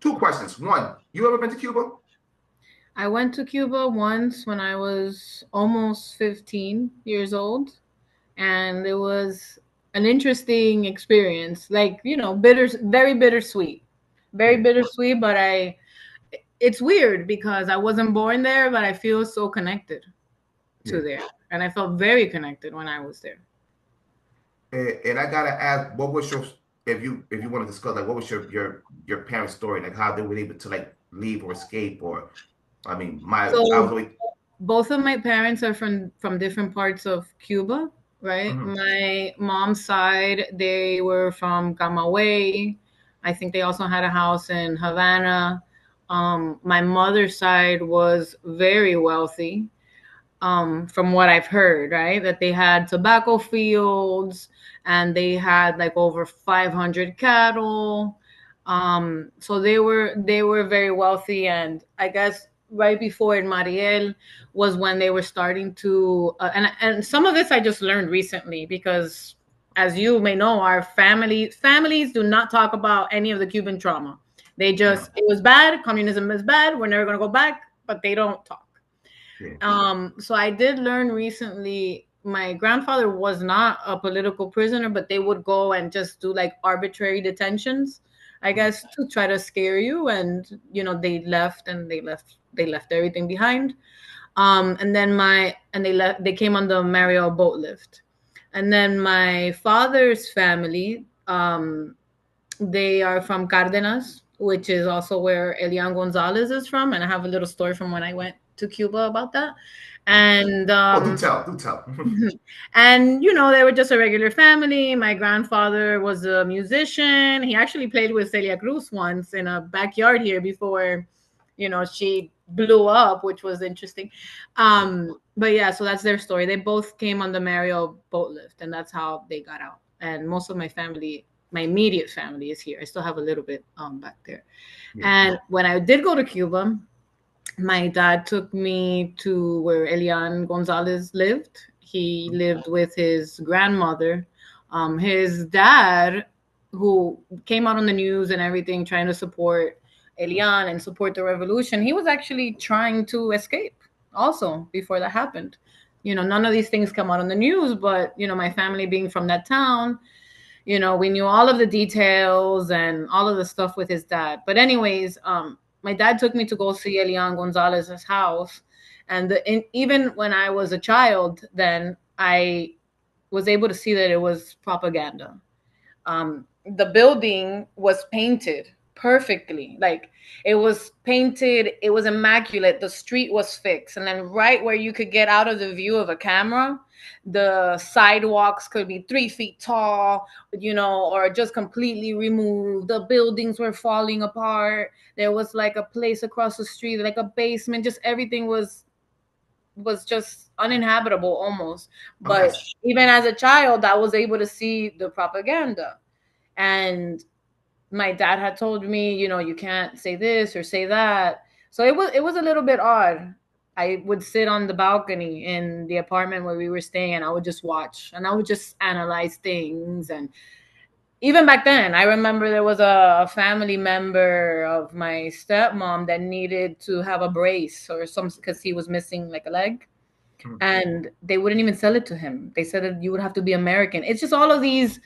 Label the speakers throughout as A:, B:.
A: Two questions. One, you ever been to Cuba?
B: I went to Cuba once when I was almost 15 years old, and it was an interesting experience. Like, very bittersweet. Very
A: Yeah.
B: bittersweet, but it's weird because I wasn't born there, but I feel so connected to
A: Yeah.
B: there. And I felt very connected when I was there.
A: And I gotta ask, what was your if you want to discuss like what was your parents' story, like how they were able to like leave or escape, or I mean I was
B: So
A: always
B: both of my parents are from different parts of Cuba, right?
A: mhm.
B: My mom's side, they were from Camagüey. I think they also had a house in Havana. My mother's side was very wealthy, from what I've heard, right? That they had tobacco fields and they had like over 500 cattle. So they were very wealthy, and I guess right before Mariel was when they were starting to, and some of this I just learned recently because, as you may know, our families do not talk about any of the Cuban trauma. They
A: No,
B: just, it was bad, communism is bad, we're never gonna go back, but they don't talk.
A: yeah,
B: So I did learn recently. My grandfather was not a political prisoner, but they would go and just do like arbitrary detentions, I
A: mhm.
B: guess, to try to scare you. And they left, and they left everything behind. And then they came on the Mario boat lift, and then my father's family, they are from Cardenas, which is also where Elian Gonzalez is from. And I have a little story from when I went to Cuba about that. And
A: Oh, do tell.
B: and they were just a regular family. My grandfather was a musician. He actually played with Celia Cruz once in a backyard here before she blew up, which was interesting. But yeah, so that's their story. They both came on the Mario boat lift, and that's how they got out. And most of my family, my immediate family, is here. I still have a little bit back there.
A: Yeah.
B: And when I did go to Cuba, my dad took me to where Elian Gonzalez lived. He lived with his grandmother. His dad, who came out on the news and everything, trying to support Elian and support the revolution, he was actually trying to escape also before that happened. None of these things come out on the news, but, my family being from that town, we knew all of the details and all of the stuff with his dad. But anyways, my dad took me to go see Elian Gonzalez's house, and even when I was a child, then I was able to see that it was propaganda. The building was painted perfectly, like it was painted, it was immaculate, the street was fixed, and then right where you could get out of the view of a camera, the sidewalks could be 3 feet tall, or just completely removed. The buildings were falling apart. There was like a place across the street, like a basement, just everything was just uninhabitable almost.
A: Okay.
B: But even as a child, I was able to see the propaganda. And my dad had told me, you can't say this or say that. So it was a little bit odd. I would sit on the balcony in the apartment where we were staying, and I would just watch, and I would just analyze things. And even back then, I remember there was a family member of my stepmom that needed to have a brace or some, because he was missing like a leg,
A: Mhm.
B: and they wouldn't even sell it to him. They said that you would have to be American. It's just all of these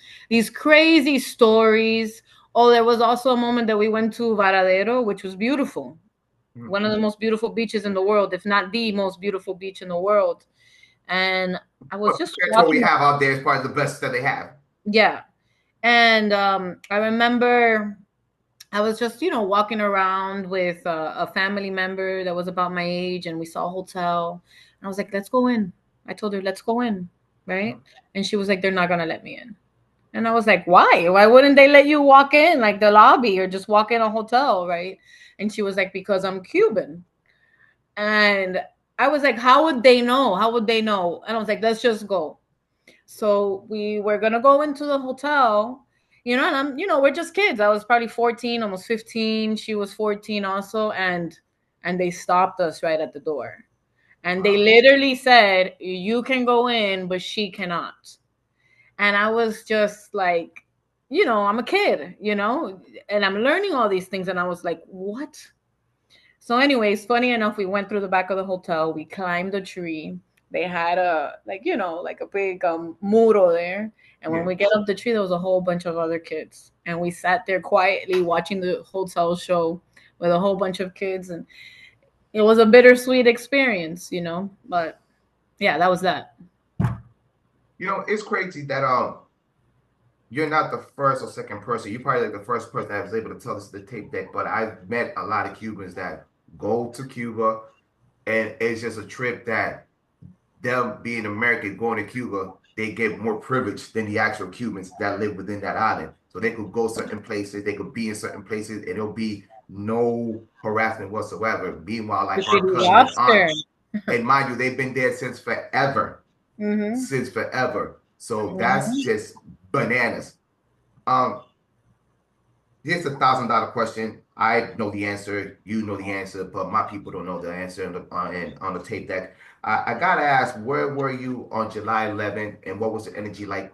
B: crazy stories. Oh, there was also a moment that we went to Varadero, which was beautiful.
A: Mhm.
B: One of the most beautiful beaches in the world, if not the most beautiful beach in the world. And I was
A: But
B: just
A: that's what we
B: walking.
A: have out there. Is probably the best that they have.
B: Yeah. And I remember I was just, walking around with a family member that was about my age, and we saw a hotel. And I was like, let's go in. I told her, let's go in. Right.
A: Mhm.
B: And she was like, they're not going to let me in. And I was like, why? Why wouldn't they let you walk in like the lobby or just walk in a hotel? Right. And she was like, because I'm Cuban. And I was like, how would they know? How would they know? And I was like, let's just go. So we were gonna go into the hotel, and we're just kids. I was probably 14, almost 15. She was 14 also, and they stopped us right at the door. And they
A: Wow.
B: literally said, you can go in, but she cannot. And I was just like, I'm a kid, and I'm learning all these things. And I was like, what? So, anyways, funny enough, we went through the back of the hotel. We climbed a tree. They had like a big muro there. And when
A: Yeah.
B: we get up the tree, there was a whole bunch of other kids. And we sat there quietly watching the hotel show with a whole bunch of kids. And it was a bittersweet experience. But yeah, that was that.
A: It's crazy that you're not the first or second person. You're probably like the first person that was able to tell us the tape deck. But I've met a lot of Cubans that go to Cuba, and it's just a trip that them being American going to Cuba, they get more privilege than the actual Cubans that live within that island. So they could go certain places, they could be in certain places, and there'll be no harassment whatsoever. Meanwhile,
B: The
A: like our
B: shitty
A: cousin and aunt,
B: lobster.
A: and mind you, they've been there since forever,
B: Mm-hmm.
A: since forever. So that's
B: Mm-hmm.
A: just bananas. Um, Here's $1,000 question. I know the answer. You know the answer, but my people don't know the answer on the tape deck. I gotta ask, where were you on July 11th, and what was the energy like